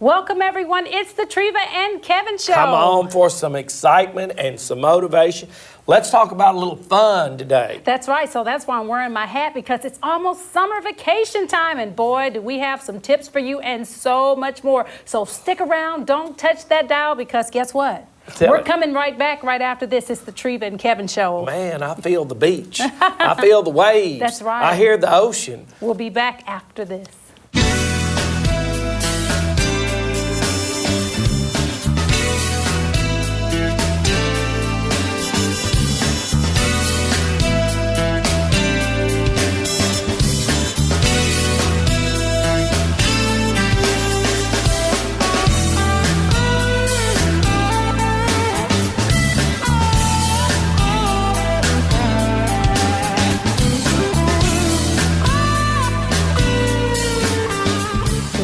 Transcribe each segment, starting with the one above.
Welcome, everyone. It's the Treva and Kevin Show. Come on for some excitement and some motivation. Let's talk about a little fun today. That's right. So that's why I'm wearing my hat, because it's almost summer vacation time. And boy, do we have some tips for you and so much more. So stick around. Don't touch that dial, because guess what? We're coming right back right after this. It's the Treva and Kevin Show. Man, I feel the beach. I feel the waves. That's right. I hear the ocean. We'll be back after this.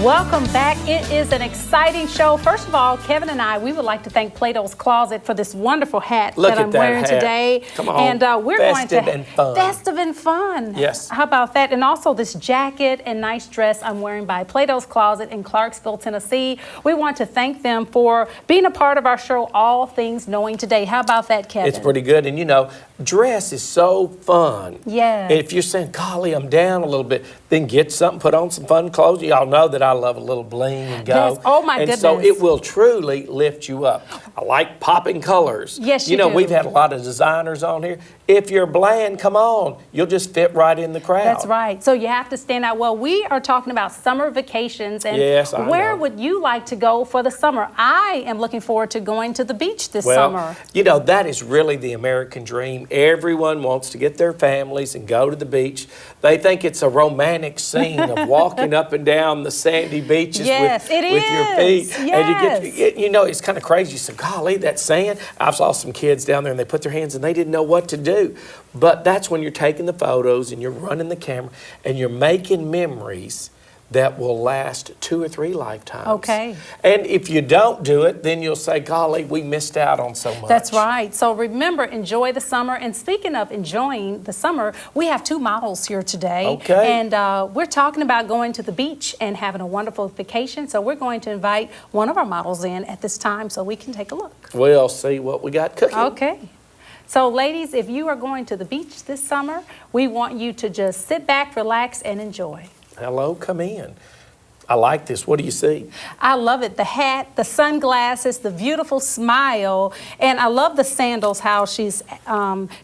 Welcome back. It is an exciting show. First of all, Kevin and I, we would like to thank Plato's Closet for this wonderful hat that I'm wearing today. Come on. And we're Festive going to and fun. Festive and fun. Yes. How about that? And also this jacket and nice dress I'm wearing by Plato's Closet in Clarksville, Tennessee. We want to thank them for being a part of our show, All Things Knowing Today. How about that, Kevin? It's pretty good. And you know, dress is so fun. Yeah. If you're saying, golly, I'm down a little bit, then get something, put on some fun clothes. Y'all know that I love a little bling and go. Yes. Oh my goodness. And so it will truly lift you up. I like popping colors. Yes, you know, do. we've had a lot of designers on here. If you're bland, come on. You'll just fit right in the crowd. That's right. So you have to stand out. Well, we are talking about summer vacations. And yes, I where know. would you like to go for the summer? I am looking forward to going to the beach this summer. You know, that is really the American dream. Everyone wants to get their families and go to the beach. They think it's a romantic scene of walking up and down the sandy beaches with your feet. Yes. And you know, it's kind of crazy. You say, golly, that sand. I saw some kids down there and they put their hands and they didn't know what to do. But that's when you're taking the photos and you're running the camera and you're making memories that will last 2 or 3 lifetimes. Okay. And if you don't do it, then you'll say, golly, we missed out on so much. That's right. So remember, enjoy the summer. And speaking of enjoying the summer, we have 2 models here today. Okay. And we're talking about going to the beach and having a wonderful vacation. So we're going to invite one of our models in at this time so we can take a look. We'll see what we got cooking. Okay. So ladies, if you are going to the beach this summer, we want you to just sit back, relax, and enjoy. Hello, come in. I like this. What do you see? I love it. The hat, the sunglasses, the beautiful smile, and I love the sandals, how she's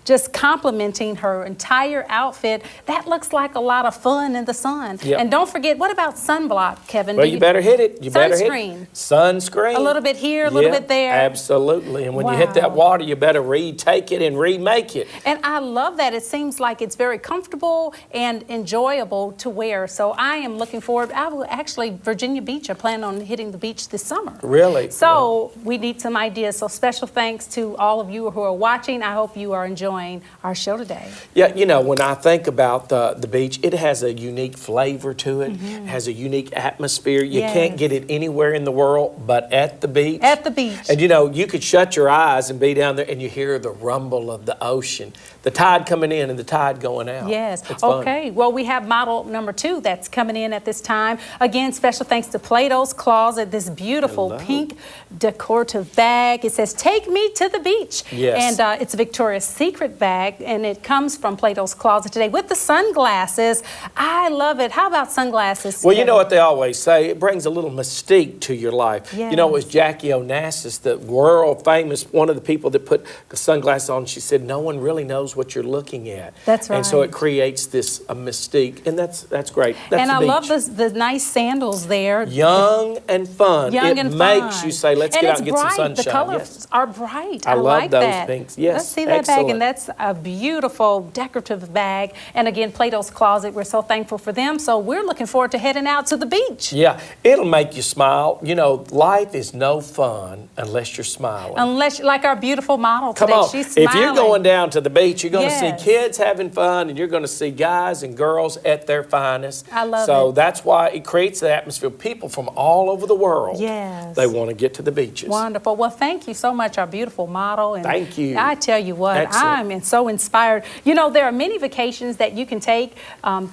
just complimenting her entire outfit. That looks like a lot of fun in the sun. Yep. And don't forget, what about sunblock, Kevin? Well, you better hit it. You better hit sunscreen. Sunscreen. A little bit here, a little bit there. Absolutely. And when you hit that water, you better retake it and remake it. And I love that. It seems like it's very comfortable and enjoyable to wear. So I am looking forward. I will actually, Virginia Beach, I plan on hitting the beach this summer. Really? So we need some ideas. So special thanks to all of you who are watching. I hope you are enjoying our show today. Yeah, you know, when I think about the beach, it has a unique flavor to it. Mm-hmm. It has a unique atmosphere. You can't get it anywhere in the world but at the beach. At the beach. And you know, you could shut your eyes and be down there and you hear the rumble of the ocean, the tide coming in and the tide going out. Yes. It's fun. Okay. Well, we have model number 2 that's coming in at this time. Again, special thanks to Plato's Closet, this beautiful pink decorative bag. It says, take me to the beach. Yes. And it's a Victoria's Secret bag, and it comes from Plato's Closet today with the sunglasses. I love it. How about sunglasses? Well, you know what they always say, it brings a little mystique to your life. Yes. You know, it was Jackie Onassis, the world famous, one of the people that put the sunglasses on. She said, no one really knows what you're looking at. That's right. And so it creates this mystique, and that's great. That's and the I beach. love the nice sandals there. Young and fun. Young it and makes fun. you say, let's get out and get some sunshine. The colors yes. are bright. I love like those that. pinks. Yes, Let's see that excellent. bag, and that's a beautiful decorative bag. And again, Plato's Closet, we're so thankful for them. So we're looking forward to heading out to the beach. Yeah, it'll make you smile. You know, life is no fun unless you're smiling. Unless, like our beautiful model Come today, on. she's smiling. If you're going down to the beach, you're going to Yes. see kids having fun, and you're going to see guys and girls at their finest. I love So it. that's why it creates the atmosphere. People from all over the world, Yes. they want to get to the beaches. Wonderful. Well, thank you so much, our beautiful model. And Thank you. I tell you what, Excellent. I'm so inspired. You know, there are many vacations that you can take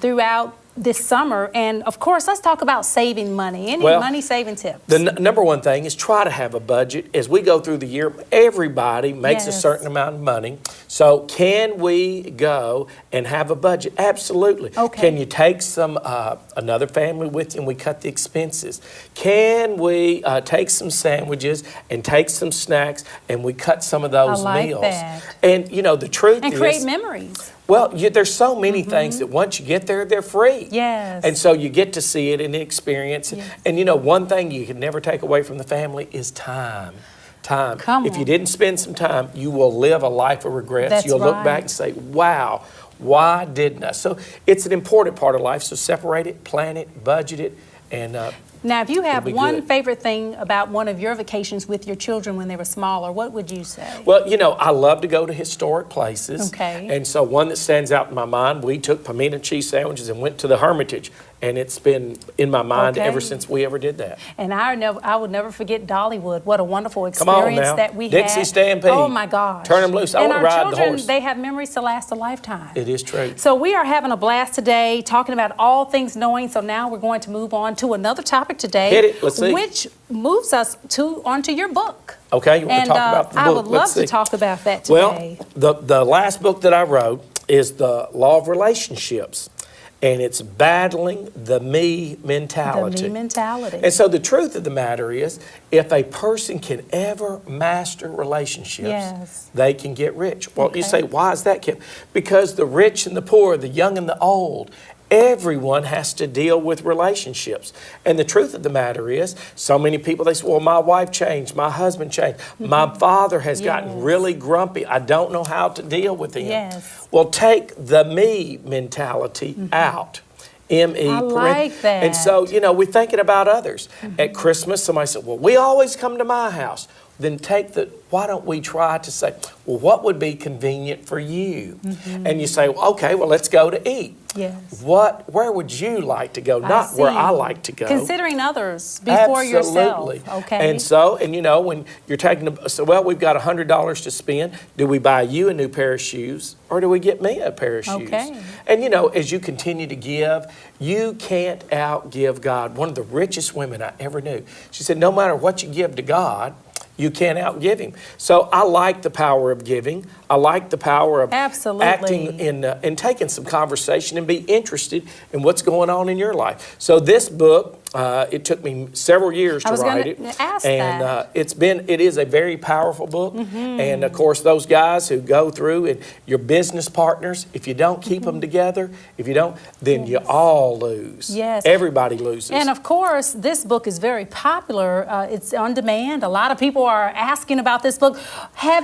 throughout this summer. And of course, let's talk about saving money. Any money saving tips? The number one thing is try to have a budget. As we go through the year, everybody makes a certain amount of money. So can we go and have a budget? Absolutely. Okay. Can you take some another family with you and we cut the expenses? Can we take some sandwiches and take some snacks and we cut some of those meals? That. And you know, the truth and is, create memories. well, there's so many things that once you get there, they're free. Yes. And so you get to see it and experience it. Yes. And you know, one thing you can never take away from the family is time. Time. Come if you on. didn't spend some time, you will live a life of regrets. That's You'll look right. back and say, wow, why didn't I? So it's an important part of life. So separate it, plan it, budget it, and Now, if you have be one good. favorite thing about one of your vacations with your children when they were smaller, what would you say? well, you know, I love to go to historic places. Okay. And so one that stands out in my mind, we took pimento cheese sandwiches and went to the Hermitage. And it's been in my mind Okay. ever since we ever did that. And I would never forget Dollywood. What a wonderful Come on experience now. that we Dixie had. Stampede. Oh my gosh. Turn 'em loose. I and wanna our ride the children, horse. they have memories to last a lifetime. It is true. So we are having a blast today, talking about all things knowing. So now we're going to move on to another topic today. Hit it. Let's see. Which moves us onto your book. Okay, you want And to talk about the book? I would love Let's to see. talk about that Well, today. the last book that I wrote is The Law of Relationships, and it's battling the me mentality. The me mentality. And so the truth of the matter is, if a person can ever master relationships, Yes. they can get rich. Well, you Okay. say, why is that, Kim? Because the rich and the poor, the young and the old, everyone has to deal with relationships. And the truth of the matter is, so many people, they say, well, my wife changed, my husband changed, my father has gotten Yes. really grumpy. I don't know how to deal with him. Yes. Well, take the me mentality out. M-E. I like that. And so, you know, we're thinking about others. At Christmas, somebody said, well, we always come to my house. Then why don't we try to say, well, what would be convenient for you? And you say, well, okay, well, let's go to eat. Yes. Where would you like to go? Not where see. I like to go. Considering others before yourself. Absolutely. Okay. And so, and you know, when you're well, we've got $100 to spend. Do we buy you a new pair of shoes or do we get me a pair of shoes? Okay. And you know, as you continue to give, you can't outgive God. One of the richest women I ever knew, she said, no matter what you give to God, you can't outgive him. So I like the power of giving. I like the power of Absolutely. acting in and taking some conversation and be interested in what's going on in your life. So this book, it took me several years to write it. Ask and that. it is a very powerful book. And of course, those guys who go through and your business partners, if you don't keep them together, if you don't, then you all lose. Yes. Everybody loses. And of course, this book is very popular. It's on demand. A lot of people are asking about this book.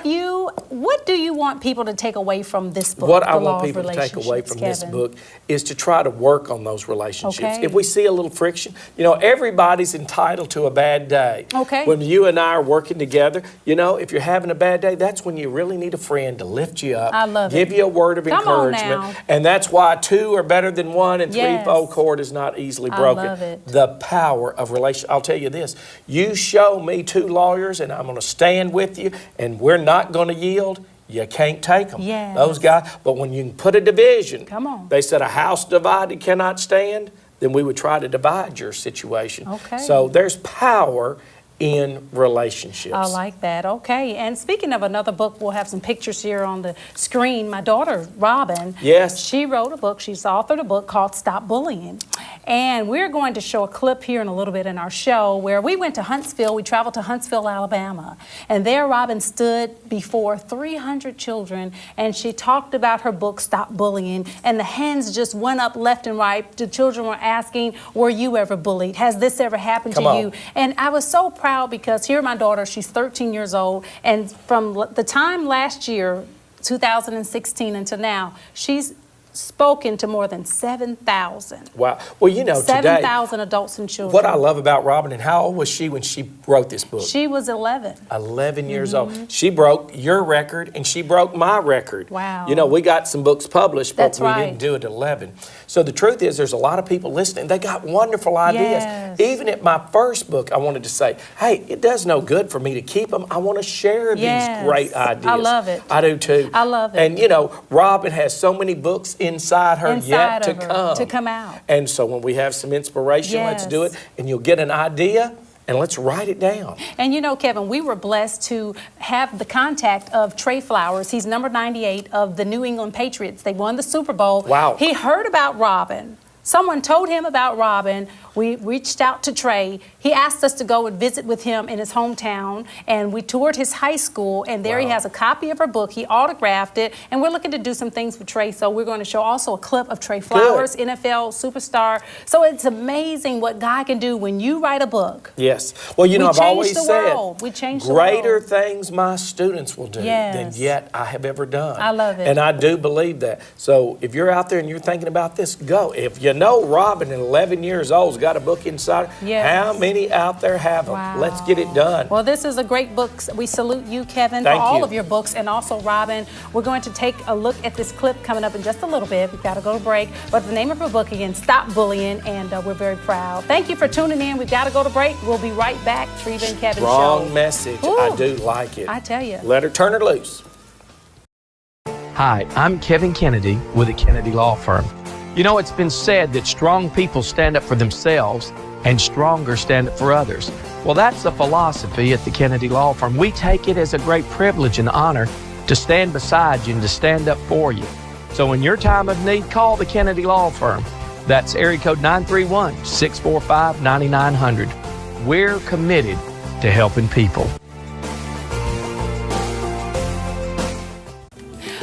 What do you want people to take away from this book? What I The Law want of people to take away from this Kevin? book is to try to work on those relationships. Okay. If we see a little friction, you know, everybody's entitled to a bad day. Okay. When you and I are working together, you know, if you're having a bad day, that's when you really need a friend to lift you up, I love give it. you a word of Come on encouragement. now. And that's why two are better than one and Yes. threefold cord is not easily I broken. love it. The power of relation. I'll tell you this, you show me two lawyers and I'm going to stand with you and we're not going to yield, you can't take them. Yes. Those guys, but when you can put a division, Come on. they said a house divided cannot stand, then we would try to divide your situation. Okay. So there's power in relationships. I like that. Okay. And speaking of another book, we'll have some pictures here on the screen. My daughter, Robyn, Yes. she wrote a book. She's authored a book called Stop Bullying. And we're going to show a clip here in a little bit in our show where we went to Huntsville. We traveled to Huntsville, Alabama. And there Robyn stood before 300 children and she talked about her book, Stop Bullying. And the hands just went up left and right. The children were asking, were you ever bullied? Has this ever happened Come to on. you? And I was so proud because here my daughter, she's 13 years old. And from the time last year, 2016 until now, she's spoken to more than 7,000. Wow. Well, you know, today, 7,000 adults and children. what I love about Robyn, and how old was she when she wrote this book? She was 11. 11 years old. She broke your record and she broke my record. Wow. You know, we got some books published, but That's we right. didn't do it at 11. So the truth is there's a lot of people listening. They got wonderful ideas. Yes. Even at my first book, I wanted to say, hey, it does no good for me to keep them. I want to share Yes. these great ideas. I love it. I do too. I love it. And you know, Robyn has so many books inside her yet to come. To come out. And so when we have some inspiration, let's do it. And you'll get an idea. And let's write it down. And you know, Kevin, we were blessed to have the contact of Trey Flowers. He's number 98 of the New England Patriots. They won the Super Bowl. Wow. He heard about Robyn. Someone told him about Robyn. We reached out to Trey. He asked us to go and visit with him in his hometown, and we toured his high school, and there he has a copy of her book. He autographed it, and we're looking to do some things with Trey, so we're going to show also a clip of Trey Flowers, NFL superstar. So it's amazing what God can do when you write a book. Yes. Well, you know, I've always said, we change the greater world. things my students will do than yet I have ever done. I love it. And I do believe that. So if you're out there and you're thinking about this, go. If you know Robyn at 11 years old has got a book inside her, how many out there have them? Let's get it done. Well, this is a great book. We salute you, Kevin, for all of your books, and also Robyn. We're going to take a look at this clip coming up in just a little bit. We've got to go to break. But the name of her book again, Stop Bullying, and we're very proud. Thank you for tuning in. We've got to go to break. We'll be right back. Treva and Kevin Strong Show. Message. Ooh, I do like it. I tell you. Let her turn her loose. Hi, I'm Kevin Kennedy with the Kennedy Law Firm. You know, it's been said that strong people stand up for themselves and stronger stand up for others. Well, that's the philosophy at the Kennedy Law Firm. We take it as a great privilege and honor to stand beside you and to stand up for you. So in your time of need, call the Kennedy Law Firm. That's area code 931-645-9900. We're committed to helping people.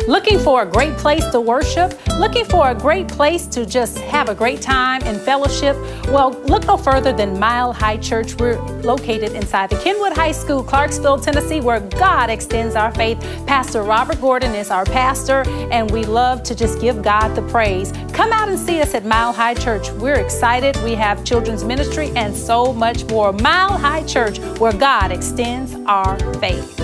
Looking for a great place to worship? Looking for a great place to just have a great time and fellowship? Well, look no further than Mile High Church. We're located inside the Kenwood High School, Clarksville, Tennessee, where God extends our faith. Pastor Robyn Gordon is our pastor, and we love to just give God the praise. Come out and see us at Mile High Church. We're excited. We have children's ministry and so much more. Mile High Church, where God extends our faith.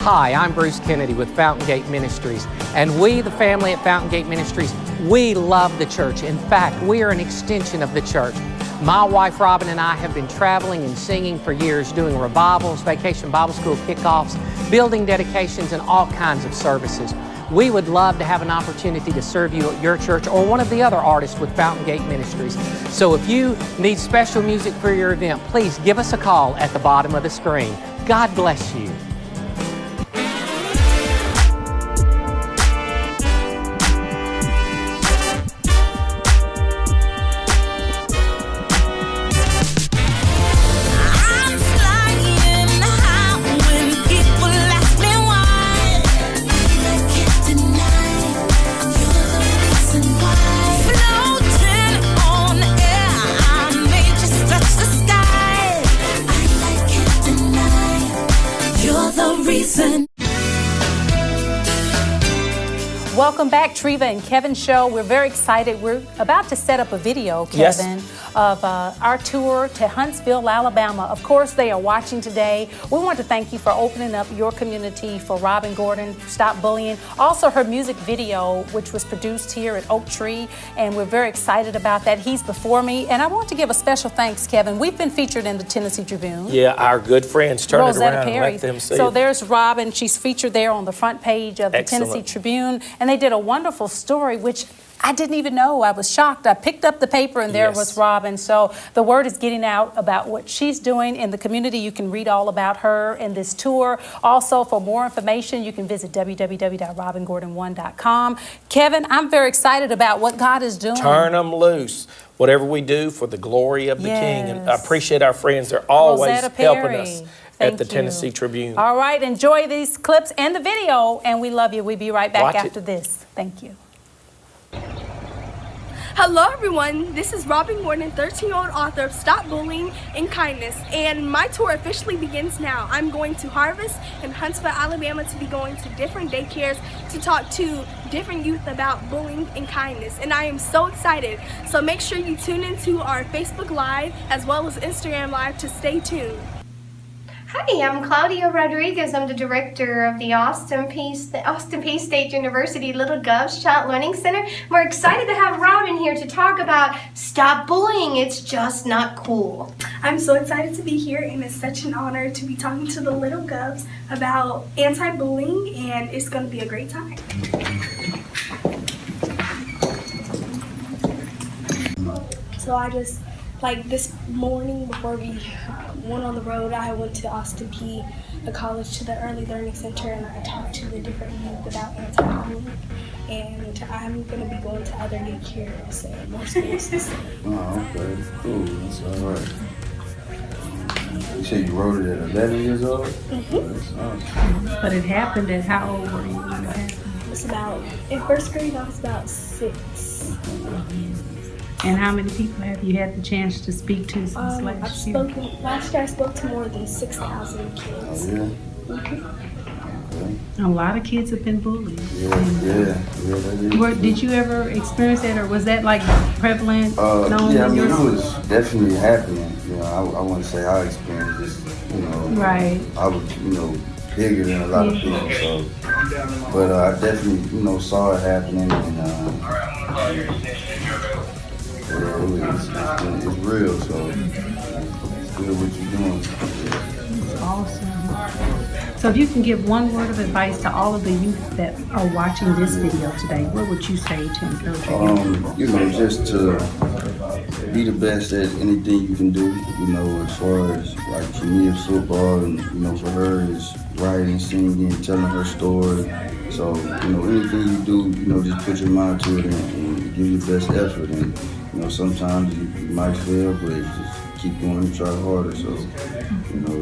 Hi, I'm Bruce Kennedy with Fountain Gate Ministries, and we, the family at Fountain Gate Ministries, we love the church. In fact, we are an extension of the church. My wife Robyn and I have been traveling and singing for years, doing revivals, vacation Bible school kickoffs, building dedications, and all kinds of services. We would love to have an opportunity to serve you at your church or one of the other artists with Fountain Gate Ministries. So if you need special music for your event, please give us a call at the bottom of the screen. God bless you. Welcome back, Treva and Kevin Show. We're very excited. We're about to set up a video, Kevin, of our tour to Huntsville, Alabama. Of course, they are watching today. We want to thank you for opening up your community for Robyn Gordon, Stop Bullying. Also, her music video, which was produced here at Oak Tree, and we're very excited about that. He's before me, and I want to give a special thanks, Kevin. We've been featured in the Tennessee Tribune. Yeah, our good friends. Turn it around and let them see So it. there's Robyn. She's featured there on the front page of the Tennessee Tribune, and they did a wonderful story, which I didn't even know. I was shocked. I picked up the paper and there was Robyn. So the word is getting out about what she's doing in the community. You can read all about her and this tour. Also, for more information, you can visit www.robyngordon1.com. Kevin, I'm very excited about what God is doing. Turn them loose. Whatever we do for the glory of the King. And I appreciate our friends. They're always helping us at the Tennessee Tribune. All right, enjoy these clips and the video, and we love you. We'll be right back after this. Thank you. Hello everyone, this is Robyn Gordon, 13-year-old author of Stop Bullying and Kindness, and my tour officially begins now. I'm going to Harvest and Huntsville, Alabama to be going to different daycares to talk to different youth about bullying and kindness, and I am so excited. So make sure you tune into our Facebook Live as well as Instagram Live to stay tuned. Hi, I'm Claudia Rodriguez. I'm the director of the Austin Peay State University Little Govs Child Learning Center. We're excited to have Robyn here to talk about Stop Bullying. It's just not cool. I'm so excited to be here, and it's such an honor to be talking to the little Govs about anti-bullying, and it's going to be a great time. So I just, like this morning before we went on the road, I went to Austin Peay, a college, to the Early Learning Center, and I talked to the different youth about anti-bullying. And I'm going to be going to other daycares and more schools this year. Oh, okay. Cool. That's all right. You said you wrote it at 11 years old? Mm-hmm. That's awesome. But it happened at how old were you when it happened? It was about, in first grade, I was about 6. And how many people have you had the chance to speak to since last year? Last year I spoke to more than 6,000 kids. Oh, yeah? Mm-hmm. Okay. A lot of kids have been bullied. Yeah, that is. Did you ever experience that, or was that like prevalent? Yeah, I mean, it was definitely happening. You know, I wouldn't say I experienced this, you know. Right. I was, bigger than a lot of people, so. But I definitely, saw it happening, and it's real, so it's good what you're doing. Awesome. So if you can give one word of advice to all of the youth that are watching this video today, what would you say to encourage them? Just to be the best at anything you can do, as far as, like, for me it's football, and, for her it's writing, singing, telling her story. So, anything you do, just put your mind to it and give your best effort. And, sometimes you might fail, but just keep going and try harder. So,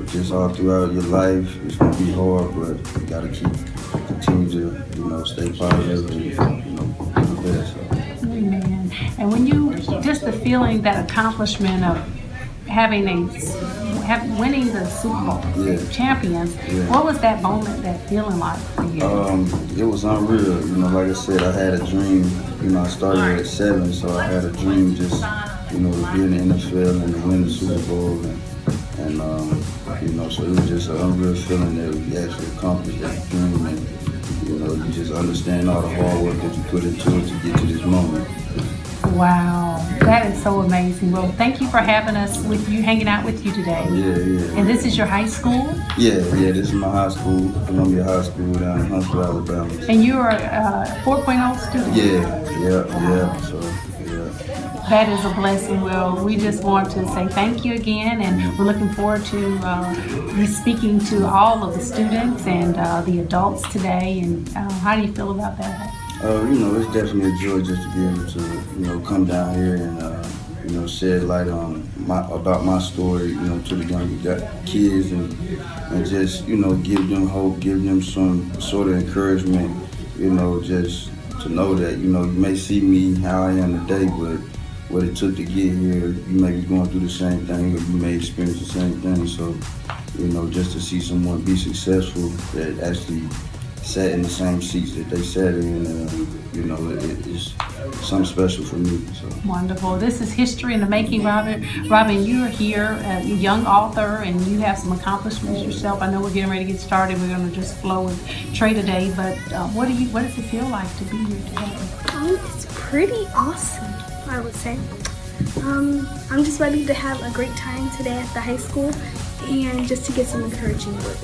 just all throughout your life, it's gonna be hard, but you gotta continue to, stay positive and, do the best. So. Amen. And when just the feeling, that accomplishment of winning the Super Bowl champions, what was that moment, that feeling like for you? It was unreal. Like I said, I had a dream. I started at 7, so I had a dream just, to be in the NFL and to win the Super Bowl. And so it was just an unreal feeling that we actually accomplished that dream. And, you just understand all the hard work that you put into it to get to this moment. Wow, that is so amazing. Well, thank you for having us hanging out with you today. Yeah. And this is your high school? Yeah, this is my high school, Columbia High School down in Huntsville, Alabama. And you're a 4.0 student? Yeah. So, that is a blessing. Well, we just want to say thank you again, and we're looking forward to you speaking to all of the students and the adults today. And how do you feel about that? It's definitely a joy just to be able to, come down here and, shed light on about my story, to the younger kids, and just, give them hope, give them some sort of encouragement, just to know that, you may see me how I am today, but what it took to get here, you may be going through the same thing, or you may experience the same thing. So, just to see someone be successful that actually sat in the same seats that they sat in, it's something special for me. So. Wonderful. This is history in the making, Robyn. Robyn, you're here, a young author, and you have some accomplishments yourself. I know we're getting ready to get started. We're going to just flow with Tre today, but what does it feel like to be here today? It's pretty awesome, I would say. I'm just ready to have a great time today at the high school, and just to get some encouraging words.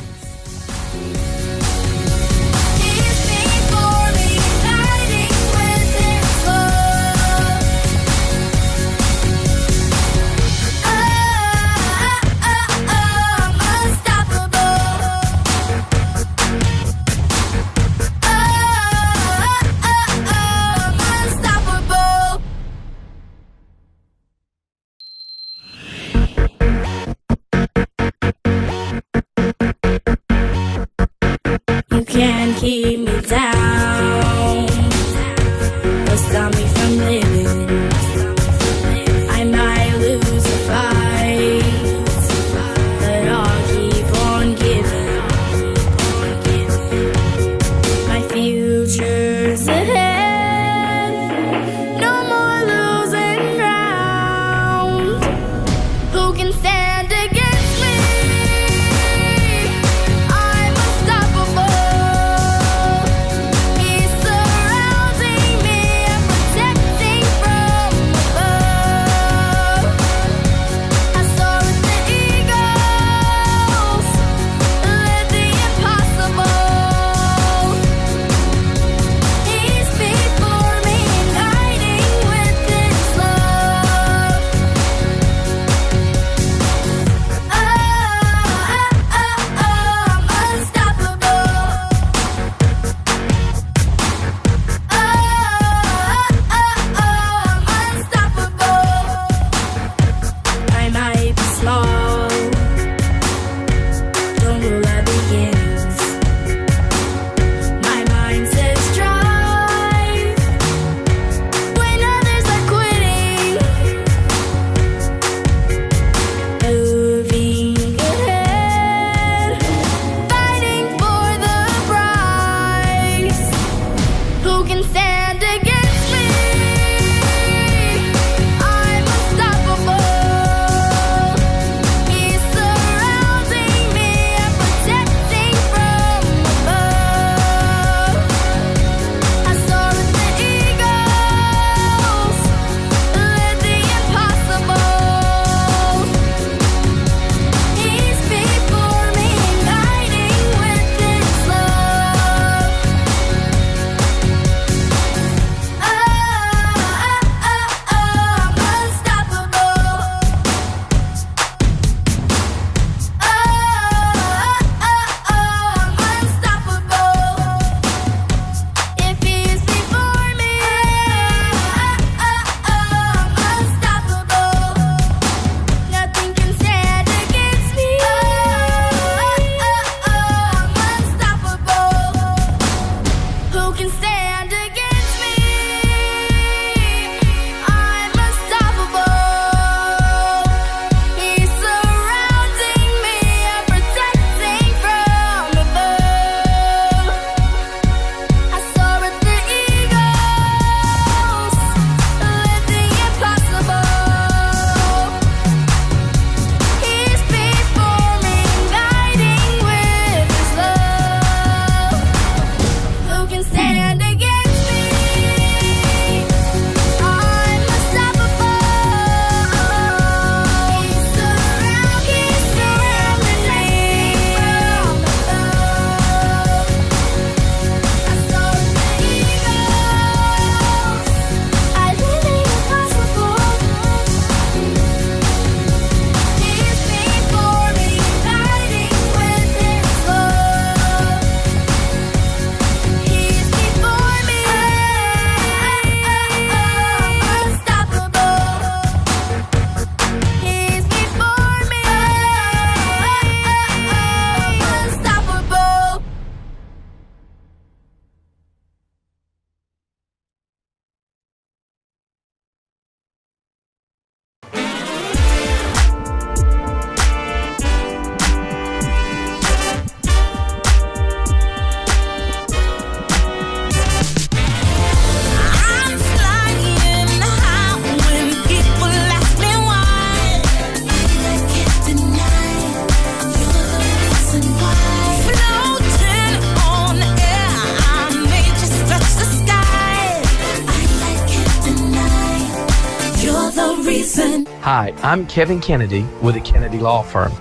Hi, I'm Kevin Kennedy with the Kennedy Law Firm.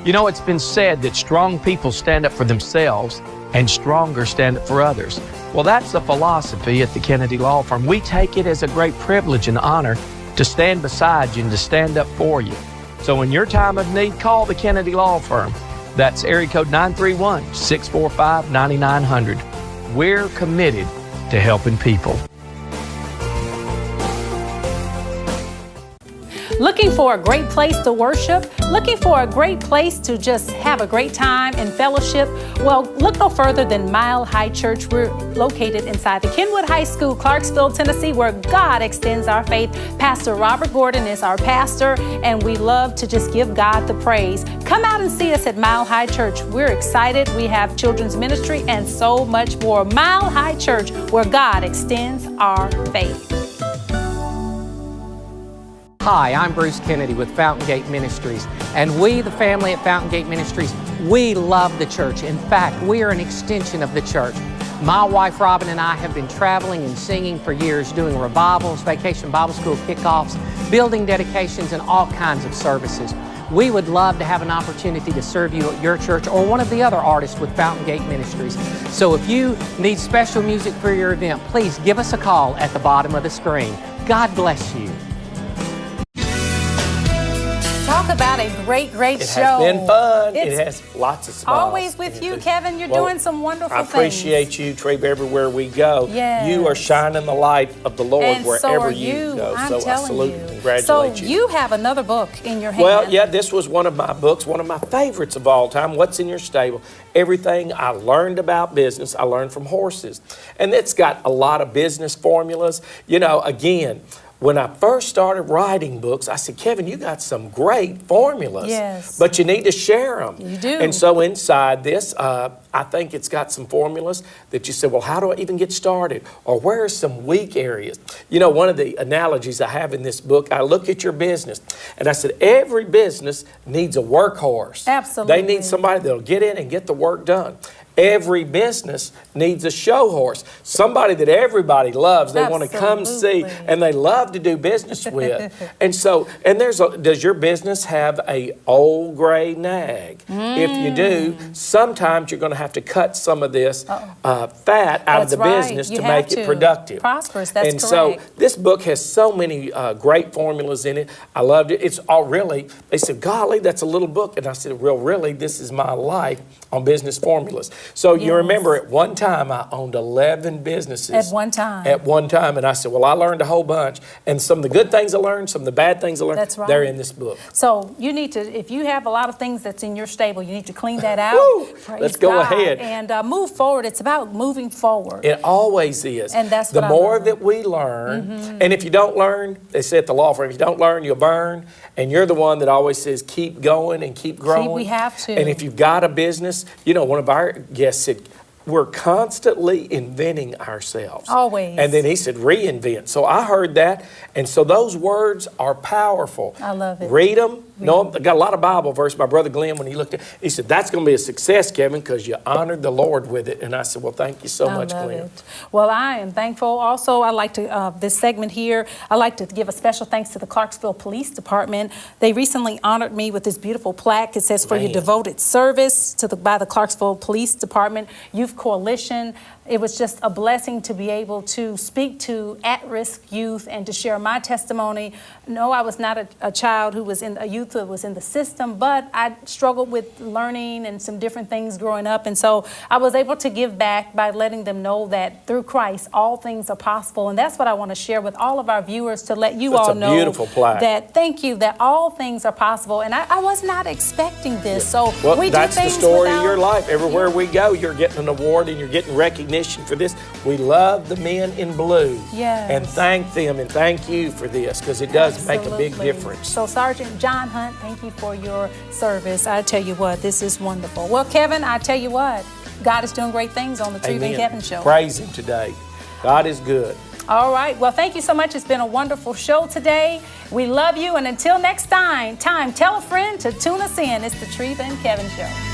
You know, it's been said that strong people stand up for themselves and stronger stand up for others. Well, that's the philosophy at the Kennedy Law Firm. We take it as a great privilege and honor to stand beside you and to stand up for you. So in your time of need, call the Kennedy Law Firm. That's area code 931-645-9900. We're committed to helping people. Looking for a great place to worship? Looking for a great place to just have a great time and fellowship? Well, look no further than Mile High Church. We're located inside the Kenwood High School, Clarksville, Tennessee, where God extends our faith. Pastor Robyn Gordon is our pastor, and we love to just give God the praise. Come out and see us at Mile High Church. We're excited. We have children's ministry and so much more. Mile High Church, where God extends our faith. Hi, I'm Bruce Kennedy with Fountain Gate Ministries, and we, the family at Fountain Gate Ministries, we love the church. In fact, we are an extension of the church. My wife Robyn and I have been traveling and singing for years, doing revivals, vacation Bible school kickoffs, building dedications, and all kinds of services. We would love to have an opportunity to serve you at your church or one of the other artists with Fountain Gate Ministries. So if you need special music for your event, please give us a call at the bottom of the screen. God bless you. Talk about a great show. It has been fun. It has lots of smiles. Always with you, Kevin. You're doing some wonderful things. I appreciate you, Treva, everywhere we go. Yes. You are shining the light of the Lord And wherever so are you go. I'm So I telling salute you. and congratulate So you. you have another book in your hand. Well, yeah, this was one of my books, one of my favorites of all time. What's in Your Stable? Everything I learned about business, I learned from horses. And it's got a lot of business formulas. You know, again, when I first started writing books, I said, Kevin, you got some great formulas. Yes. But you need to share them. You do. And so inside this, I think it's got some formulas that you said, well, how do I even get started? Or where are some weak areas? You know, one of the analogies I have in this book, I look at your business, and I said, every business needs a workhorse. Absolutely. They need somebody that'll get in and get the work done. Every business needs a show horse, somebody that everybody loves. They want to come see, and they love to do business with. And so, and does your business have a old gray nag? If you do, sometimes you're going to have to cut some of this fat out of the business to make it productive. Prosperous, that's and correct. so this book has so many great formulas in it. I loved it. It's all really, they said, golly, that's a little book. And I said, well, really, this is my life on business formulas. So you remember at one time I owned 11 businesses. At one time. At one time. And I said, well, I learned a whole bunch. And some of the good things I learned, some of the bad things I learned, That's right. they're in this book. So you need to, if you have a lot of things that's in your stable, you need to clean that out. Woo! Praise Let's go God. ahead. And move forward. It's about moving forward. It always is. And that's the what I more love. that we learn, and if you don't learn, they say at the law firm, if you don't learn, you'll burn. And you're the one that always says, keep going and keep growing. We have to. And if you've got a business, you know, one of our guests said, we're constantly inventing ourselves. Always. And then he said, reinvent. So I heard that. And so those words are powerful. I love it. Read them. No, I got a lot of Bible verses. My brother Glenn, when he looked at it, he said, that's going to be a success, Kevin, because you honored the Lord with it. And I said, well, thank you so much, love Glenn. it. Well, I am thankful. Also, I like to, this segment here, I like to give a special thanks to the Clarksville Police Department. They recently honored me with this beautiful plaque. It says, for your devoted service by the Clarksville Police Department, Youth Coalition. It was just a blessing to be able to speak to at-risk youth and to share my testimony. No, I was not a child who was a youth who was in the system, but I struggled with learning and some different things growing up. And so I was able to give back by letting them know that through Christ, all things are possible. And that's what I want to share with all of our viewers, to let you all know beautiful plaque. that, thank you, that all things are possible. And I was not expecting this. So well, we that's do things the story without, of your life. Everywhere we go, you're getting an award and you're getting recognition for this. We love the men in blue. Yes. And thank them and thank you for this, because it does make a big difference. So Sergeant John Hunt, thank you for your service. I tell you what, this is wonderful. Well, Kevin, I tell you what, God is doing great things on the Treva and Kevin Show. Praise Him today. God is good. All right. Well, thank you so much. It's been a wonderful show today. We love you. And until next time, tell a friend to tune us in. It's the Treva and Kevin Show.